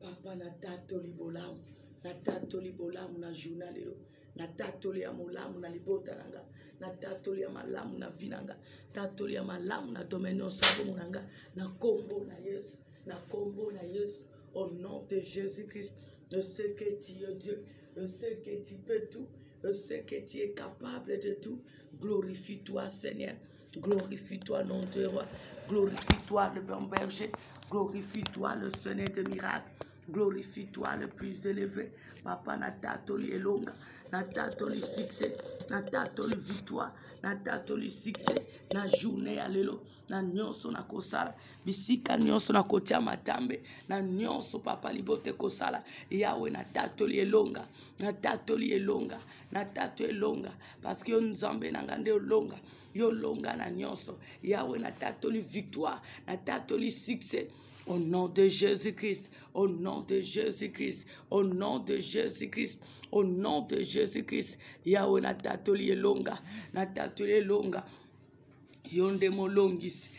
B: Papa na tatoli bolamu, na tatoli bolamu na journalero, na tatoli ya molamu na libota nanga, na tatoli ya malamu na vinanga, tatoli ya malamu na domaine osabo nanga, na kombo na Yesu, na kombo na Yesu, au nom de Jésus-Christ. Je sais que tu es Dieu, je sais que tu peux tout. Je sais que tu es capable de tout. Glorifie-toi, Seigneur. Glorifie-toi, nom de roi. Glorifie-toi, le bon berger. Glorifie-toi, le Seigneur de miracles. Glorifie-toi, le plus élevé. Papa, natatoli elonga. Natatoli succès. Natatoli victoire. Natatoli succès. Na journée alelo. Na nyonso na kosala. Bisika nyonso na kotia matambe. Na nyonso papa libote kosala. Yahweh natatoli elonga. Natatoli elonga. Natatoli elonga. Parce que nzambe nangande elonga. Yo longa na nyonso. Yahweh natatoli victoire. Natatoli succès. Au nom de Jésus-Christ, au nom de Jésus-Christ, au nom de Jésus-Christ, au nom de Jésus-Christ, Yahweh natatoli elonga, natatoli elonga. Yonde molongisi,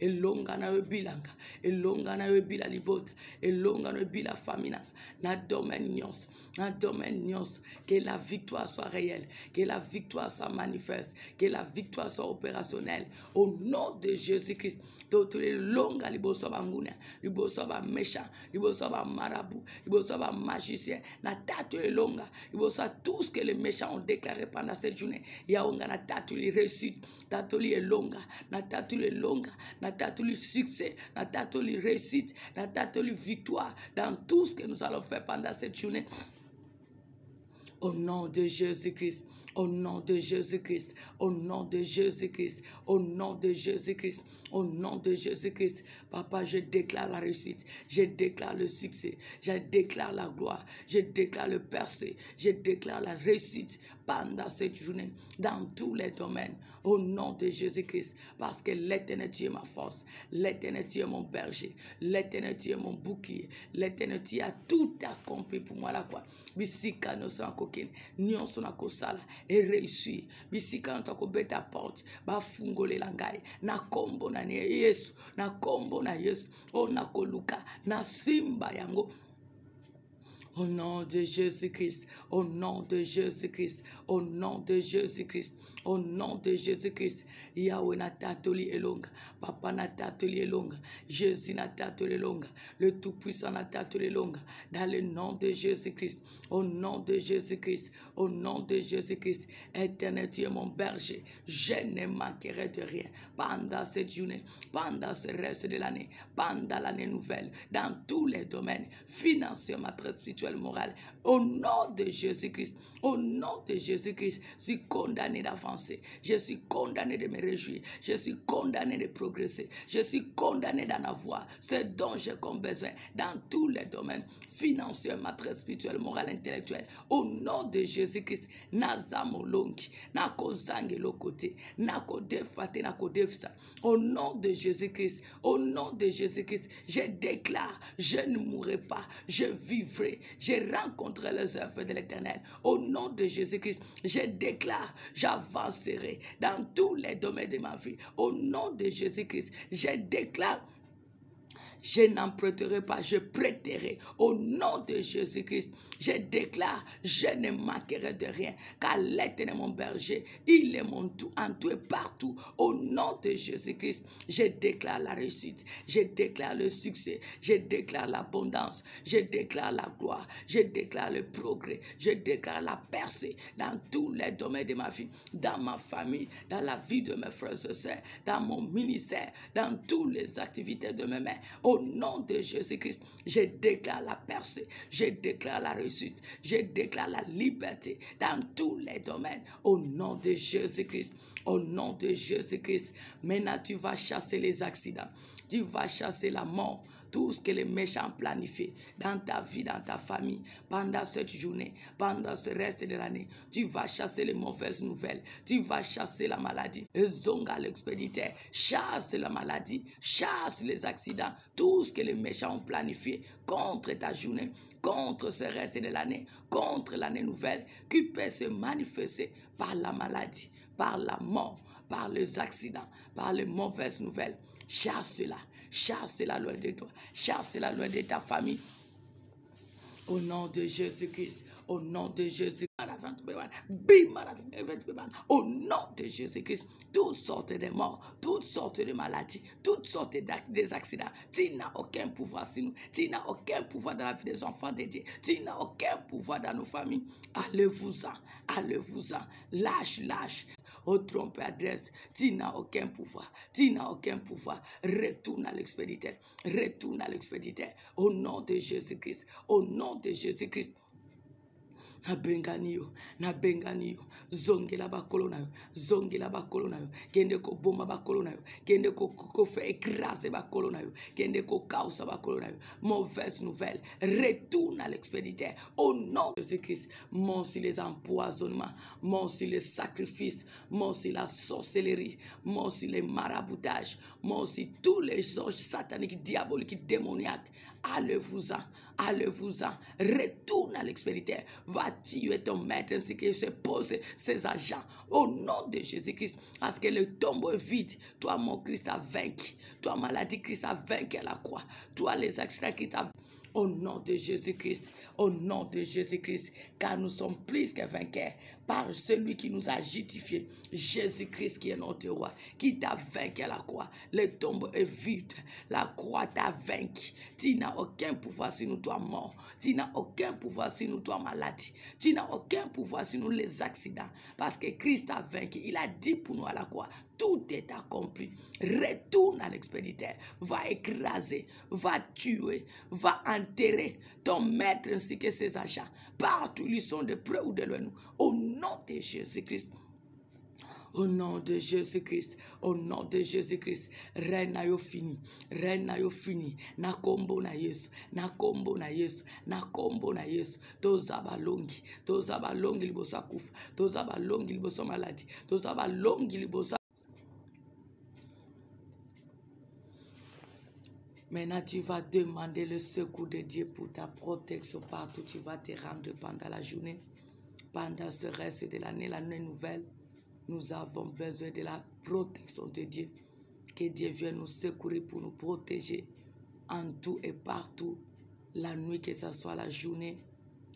B: elonga na webilanga, elonga na webila libota, elonga na webila famina, na domaine nyonso, que la victoire soit réelle, que la victoire soit manifeste, que la victoire soit opérationnelle, au nom de Jésus-Christ. Tout les longa liboso ba nguna, liboso ba méchant, liboso ba marabout, liboso ba magicien, na tatu les longa, liboso tout ce que les méchants ont déclaré pendant cette journée. Yaonga na tatu les réussites, tatu les longa, na tatu les longa, na tatu les succès, na tatu les réussites, na tatu les victoires dans tout ce que nous allons faire pendant cette journée. Au nom de Jésus-Christ, au nom de Jésus-Christ, au nom de Jésus-Christ, au nom de Jésus-Christ, au nom de Jésus-Christ. Papa, je déclare la réussite, je déclare le succès, je déclare la gloire, je déclare le percée, je déclare la réussite pendant cette journée, dans tous les domaines, au nom de Jésus-Christ, parce que l'Éternel Dieu est ma force, l'Éternel Dieu est mon berger, l'Éternel Dieu est mon bouclier, l'Éternel Dieu a tout accompli pour moi la croix. Bisika no san kokene, nyonso na kosala et réussi. Bisika no ko beta porte, ba fungole langai, na kombo na Yesu, na kombo na Yesu, o na koluka, na simba yango. Au nom de Jésus-Christ, au nom de Jésus-Christ, au nom de Jésus-Christ, au nom de Jésus-Christ, Yahweh natatoli elonga, Papa natatoli elonga, Jésus natatoli elonga, le Tout-Puissant natatoli elonga, dans le nom de Jésus-Christ, au nom de Jésus-Christ, au nom de Jésus-Christ, Éternel Dieu mon berger, je ne manquerai de rien pendant cette journée, pendant ce reste de l'année, pendant l'année nouvelle, dans tous les domaines, financiers, matériels, spirituels, moraux, au nom de Jésus-Christ, au nom de Jésus-Christ, je suis condamné d'avancer, je suis condamné de me réjouir, je suis condamné de progresser, je suis condamné d'en avoir ce dont j'ai comme besoin dans tous les domaines, financiers, matériels, spirituels, moraux, intellectuels, au nom de Jésus-Christ, nazamolongi, nakozange lokote, nakodefate, nakodefsa, au nom de Jésus-Christ, au nom de Jésus-Christ, je déclare, je ne mourrai pas, je vivrai, je rencontrerai les œuvres de l'Éternel. Au nom de Jésus-Christ, je déclare, j'avancerai dans tous les domaines de ma vie. Au nom de Jésus-Christ, je déclare, je n'emprunterai pas, je prêterai. Au nom de Jésus-Christ, je déclare, je ne manquerai de rien, car l'Éternel est mon berger, il est mon tout, en tout et partout. Au nom de Jésus-Christ, je déclare la réussite, je déclare le succès, je déclare l'abondance, je déclare la gloire, je déclare le progrès, je déclare la percée dans tous les domaines de ma vie, dans ma famille, dans la vie de mes frères et sœurs, dans mon ministère, dans toutes les activités de mes mains. Au nom de Jésus-Christ, je déclare la percée, je déclare la réussite, je déclare la liberté dans tous les domaines. Au nom de Jésus-Christ, au nom de Jésus-Christ, maintenant tu vas chasser les accidents, tu vas chasser la mort, tout ce que les méchants planifient dans ta vie, dans ta famille, pendant cette journée, pendant ce reste de l'année. Tu vas chasser les mauvaises nouvelles, tu vas chasser la maladie. Zonga l'expéditeur, chasse la maladie, chasse les accidents, tout ce que les méchants ont planifié contre ta journée, contre ce reste de l'année, contre l'année nouvelle, qui peut se manifester par la maladie, par la mort, par les accidents, par les mauvaises nouvelles. Chasse-la. Chasse-la loin de toi. Chasse-la loin de ta famille. Au nom de Jésus-Christ. Au nom de Jésus. En avant. Au nom de Jésus-Christ, toutes sortes de morts, toutes sortes de maladies, toutes sortes des accidents, tu n'as aucun pouvoir sur nous, tu n'as aucun pouvoir dans la vie des enfants de Dieu, tu n'as aucun pouvoir dans nos familles. Allez-vous-en, allez-vous-en, lâche. Au trompe adresse, tu n'as aucun pouvoir, tu n'as aucun pouvoir. Retourne à l'expéditeur, retourne à l'expéditeur. Au nom de Jésus-Christ, au nom de Jésus-Christ. Na benganiyo zongela bakolo nayo kende ko bomba bakolo nayo kende ko fait écraser bakolo nayo kende ko kausa bakolo nayo. Mauvaise nouvelle, retourne à l'expéditeur au nom de Jésus-Christ. Mon si les empoisonnements, mon si les sacrifices, mon si la sorcellerie, mon si les maraboutages, mon si tous les choses sataniques, diaboliques, démoniaques. Allez-vous-en, allez-vous-en, retourne à l'expéditeur, va tuer ton maître ainsi que se pose ses agents au nom de Jésus-Christ, parce que le tombeau est vide. Toi, mon Christ, a vaincu, toi, maladie, Christ a vaincu à la croix, toi, les accidents, Christ a vaincu. Au nom de Jésus-Christ, au nom de Jésus-Christ, car nous sommes plus que vainqueurs par celui qui nous a justifiés, Jésus-Christ qui est notre roi, qui t'a vaincu à la croix. Le tombeau est vide, la croix t'a vaincu. Tu n'as aucun pouvoir sur nous, toi mort. Tu n'as aucun pouvoir sur nous, toi maladie. Tu n'as aucun pouvoir sur nous, les accidents, parce que Christ a vaincu. Il a dit pour nous à la croix, tout est accompli. Retourne à l'expéditeur, va écraser, va tuer, va enterrer ton maître ainsi que ses agents. Partout ils sont de près ou de loin. Au nom de Jésus-Christ. Au nom de Jésus-Christ, au nom de Jésus-Christ, reine na yo fini, na kombo na Yesu, na kombo na Yesu, na kombo na Yesu. Toza balongi libosa kufa, toza balongi libosa maladi, toza balongi libosa. Maintenant, tu vas demander le secours de Dieu pour ta protection partout. Tu vas te rendre pendant la journée, pendant ce reste de l'année, l'année nouvelle. Nous avons besoin de la protection de Dieu. Que Dieu vienne nous secourir pour nous protéger en tout et partout. La nuit, que ce soit la journée,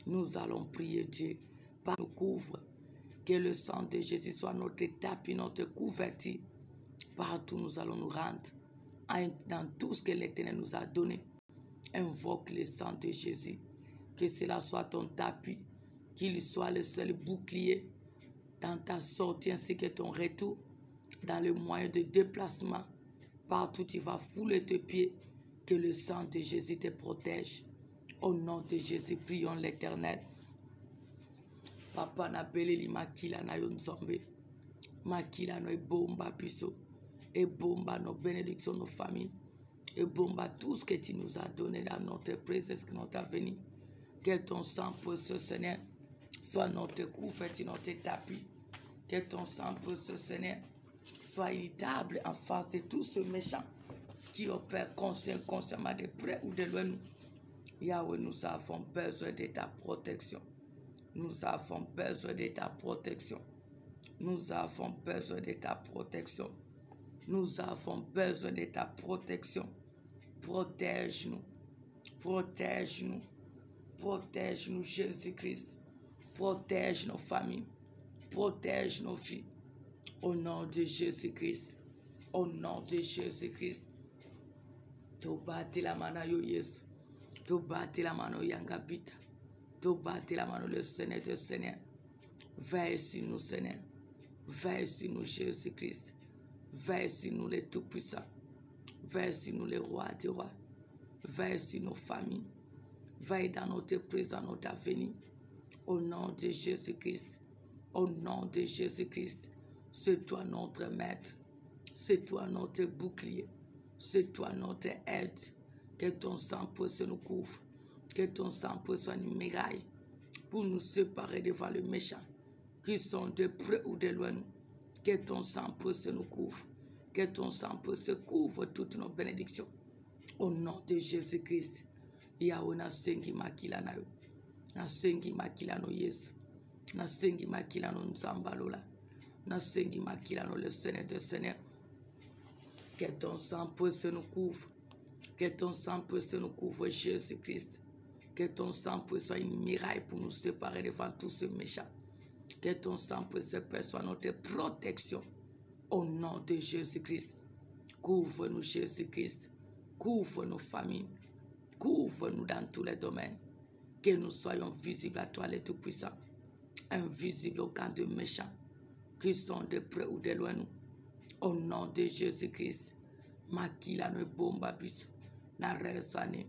B: nous allons prier Dieu. Par nous couvre. Que le sang de Jésus soit notre tapis, notre couverture. Partout nous allons nous rendre. Dans tout ce que l'Éternel nous a donné. Invoque le sang de Jésus. Que cela soit ton tapis. Qu'il soit le seul bouclier dans ta sortie ainsi que ton retour, dans le moyen de déplacement, partout tu vas fouler tes pieds, que le sang de Jésus te protège. Au nom de Jésus, prions l'Éternel. Papa na beleli makila na yo nzambe, makila no ebomba biso, ebomba nos bénédictions, nos familles, ebomba tout ce que tu nous as donné dans notre présence, notre avenir. Que ton sang précieux, Seigneur, soit notre couverture, notre tapis. Que ton sang précieux, Seigneur, soit irritable en face de tous ceux méchants qui opèrent consciemment de près ou de loin. Yahweh, nous avons besoin de ta protection. Nous avons besoin de ta protection. Nous avons besoin de ta protection. Nous avons besoin de ta protection. Protège-nous. Protège-nous. Protège-nous, Jésus-Christ. Protège nos familles. Protège nos vies. Au nom de Jésus-Christ. Au nom de Jésus-Christ. Tobate la mano yo Yesu. Tobate la mano yangabita. Tobate la mano le Seigneur de Seigneur. Veille sur nous, Seigneur. Veille sur nous, Jésus-Christ. Veille sur nous, les tout-puissants. Veille sur nous, les rois des rois. Veille sur nos familles. Veille dans notre présent, notre avenir. Au nom de Jésus-Christ. Au nom de Jésus-Christ. C'est toi notre maître. C'est toi notre bouclier. C'est toi notre aide. Que ton sang précieux nous couvre. Que ton sang précieux soit une muraille pour nous séparer devant le méchant qui sont de près ou de loin. Que ton sang précieux nous couvre. Que ton sang précieux couvre toutes nos bénédictions. Au nom de Jésus-Christ. Yahweh na sengi makila na yo. Na sengi makila no Yesu. Na sengi makila no Nzambalola. Na sengi makila no le Seigneur de Seigneur. Que ton sang précieux nous couvre. Que ton sang précieux nous couvre, Jésus-Christ. Que ton sang précieux soit une muraille pour nous séparer devant tous ces méchants. Que ton sang précieux soit notre protection. Au nom de Jésus-Christ. Couvre-nous, Jésus-Christ. Couvre nos familles. Couvre-nous dans tous les domaines. Que nous soyons visibles à toi, le Tout-Puissant. Invisibles au camp de méchants qui sont de près ou de loin nous. Au nom de Jésus-Christ. Makila no bomba biso. Na resane.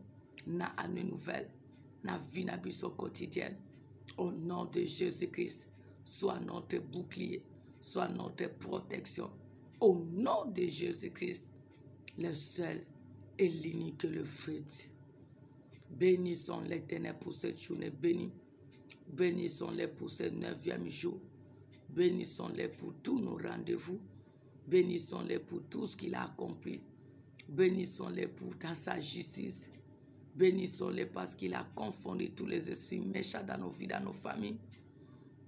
B: Na année nouvelle. Na vie na biso quotidienne. Au nom de Jésus-Christ. Sois notre bouclier. Sois notre protection. Au nom de Jésus-Christ. Le seul et l'unique, le fruit. Bénissons l'Éternel pour cette journée bénie. Bénissons-les pour ce 9e jour. Bénissons-les pour tous nos rendez-vous. Bénissons-les pour tout ce qu'il a accompli. Bénissons-les pour sa justice. Bénissons-les parce qu'il a confondu tous les esprits méchants dans nos vies, dans nos familles.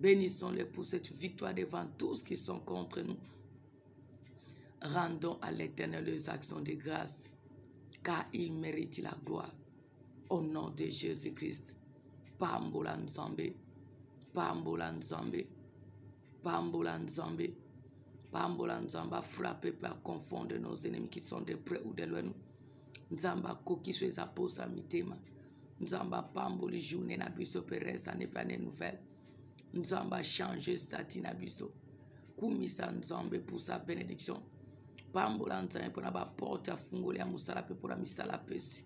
B: Bénissons-les pour cette victoire devant tous qui sont contre nous. Rendons à l'Éternel les actions de grâce, car il mérite la gloire. Au nom de Jésus-Christ. Pambola Nzambe, Pambola Nzambe, Pambola Nzambe, Pambola Nzamba frappe par confondre nos ennemis qui sont de près ou de loin nous. Nzamba koki sur les apôtres à mitema. Nzamba pamboli journée na biso peresa ne pas nouvelle. Nzamba change statut na biso. Kumisa Nzambe pour sa bénédiction. Pambola Nzambe pour na ba porte à fungoli à musala pe pour la misala pesi.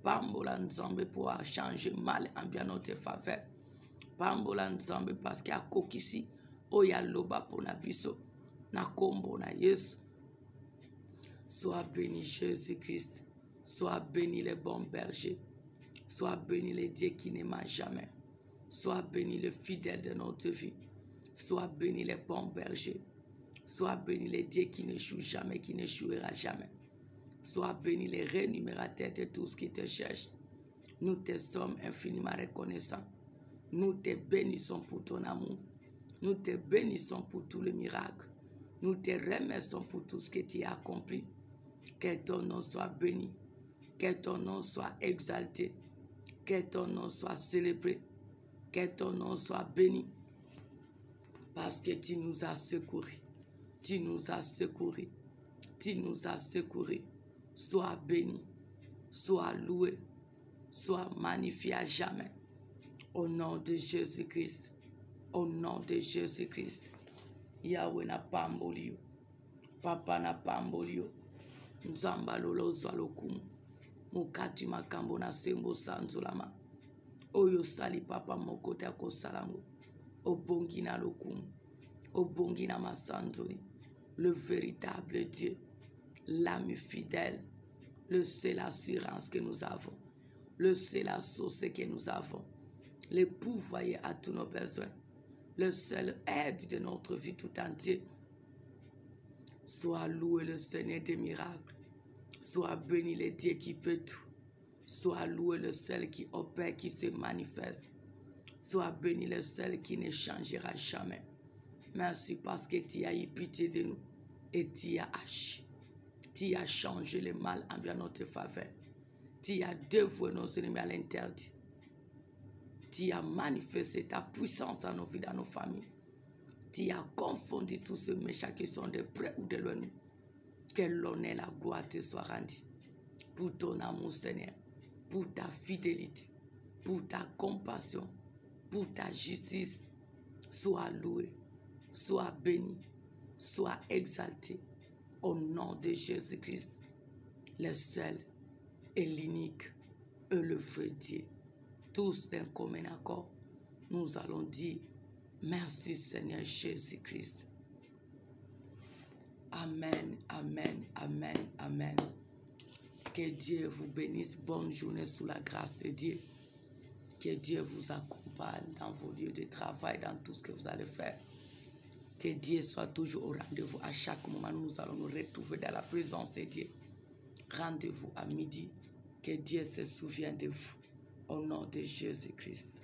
B: Pambola Nzambe pour changer mal en bien notre faveur. Pambola Nzambe parce qu'il y a kokisi oya loba pour na biso na kombo na Yesu. Sois béni Jésus-Christ. Sois béni le bon berger. Sois béni le Dieu qui ne ment jamais. Sois béni le fidèle de notre vie. Sois béni le bon berger. Sois béni le Dieu qui n'échoue jamais, qui n'échouera jamais. Sois béni le rémunérateur de tout ce qui te cherche. Nous te sommes infiniment reconnaissants. Nous te bénissons pour ton amour. Nous te bénissons pour tous les miracles. Nous te remercions pour tout ce que tu as accompli. Que ton nom soit béni. Que ton nom soit exalté. Que ton nom soit célébré. Que ton nom soit béni. Parce que tu nous as secourus. Tu nous as secourus. Tu nous as secourus. Sois béni. Sois loué. Sois magnifié à jamais. Au nom de Jésus-Christ. Au nom de Jésus-Christ. Yahweh na pambolio. Papa na pambolio. Nzamba lolo zalokumu. Mukati makambo na sembo sanzolama. Oyo sali papa mokote akosalango. Obongi na lokumu. Obongi na masanzoli. Le véritable Dieu. L'âme fidèle. Le seul assurance que nous avons. Le seul source que nous avons. Le pourvoyer à tous nos besoins. Le seul aide de notre vie tout entière. Sois loué le Seigneur des miracles. Sois béni le Dieu qui peut tout. Sois loué le seul qui opère, qui se manifeste. Sois béni le seul qui ne changera jamais. Merci parce que tu as eu pitié de nous et tu as agi. Tu as changé le mal en bien notre faveur. Tu as dévoué nos ennemis à l'interdit. Tu as manifesté ta puissance dans nos vies, dans nos familles. Tu as confondu tous ceux méchants qui sont de près ou de loin. Que l'honneur et la gloire te soient rendus. Pour ton amour, Seigneur. Pour ta fidélité. Pour ta compassion. Pour ta justice. Sois loué. Sois béni. Sois exalté. Au nom de Jésus-Christ. Le seul et l'unique et le vrai Dieu. Tous d'un commun accord, nous allons dire merci Seigneur Jésus-Christ. Amen, amen, amen, amen. Que Dieu vous bénisse. Bonne journée sous la grâce de Dieu. Que Dieu vous accompagne dans vos lieux de travail, dans tout ce que vous allez faire. Que Dieu soit toujours au rendez-vous. À chaque moment, nous allons nous retrouver dans la présence de Dieu. Rendez-vous à midi. Que Dieu se souvienne de vous. Au nom de Jésus-Christ.